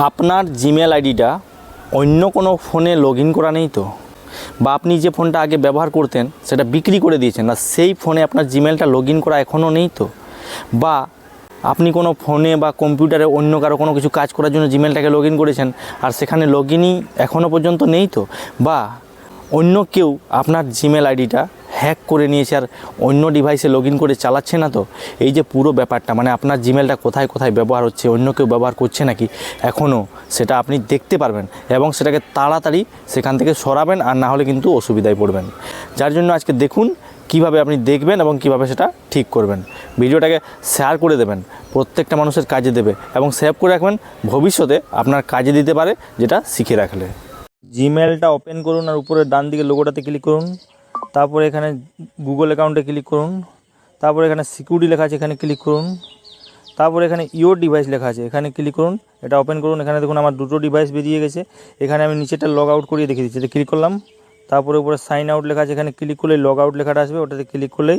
আপনার জিমেল আইডিটা অন্য কোনো ফোনে লগ ইন করা নেই তো? বা আপনি যে ফোনটা আগে ব্যবহার করতেন সেটা বিক্রি করে দিয়েছেন, না সেই ফোনে আপনার জিমেলটা লগ ইন করা এখনও নেই তো? বা আপনি কোনো ফোনে বা কম্পিউটারে অন্য কারো কোনো কিছু কাজ করার জন্য জিমেলটাকে লগ ইন করেছেন আর সেখানে লগ ইনই এখনও পর্যন্ত নেই তো? বা অন্য কেউ আপনার জিমেল আইডিটা হ্যাক করে নিয়েছে আর অন্য ডিভাইসে লগ ইন করে চালাচ্ছে না তো? এই যে পুরো ব্যাপারটা, মানে আপনার জিমেলটা কোথায় কোথায় ব্যবহার হচ্ছে, অন্য কেউ ব্যবহার করছে নাকি এখনও, সেটা আপনি দেখতে পারবেন এবং সেটাকে তাড়াতাড়ি সেখান থেকে সরাবেন, আর না হলে কিন্তু অসুবিধায় পড়বেন। যার জন্য আজকে দেখুন কিভাবে আপনি দেখবেন এবং কিভাবে সেটা ঠিক করবেন। ভিডিওটাকে শেয়ার করে দেবেন, প্রত্যেকটা মানুষের কাজে দেবে এবং সেভ করে রাখবেন, ভবিষ্যতে আপনার কাজে দিতে পারে যেটা শিখে রাখলে। জিমেলটা ওপেন করুন আর উপরে ডান দিকে লোগোটাতে ক্লিক করুন, তারপরে এখানে গুগল অ্যাকাউন্টে ক্লিক করুন, তারপরে এখানে সিকিউরিটি লেখা আছে এখানে ক্লিক করুন, তারপরে এখানে ইওর ডিভাইস লেখা আছে এখানে ক্লিক করুন, এটা ওপেন করুন। এখানে দেখুন আমার দুটো ডিভাইস বেরিয়ে গেছে। এখানে আমি নিচেটা লগ আউট করিয়ে দেখিয়ে দিচ্ছি, এটা ক্লিক করলাম। তারপরে উপরে সাইন আউট লেখা আছে এখানে ক্লিক করলে লগ আউট লেখাটা আসবে, ওটাতে ক্লিক করলেই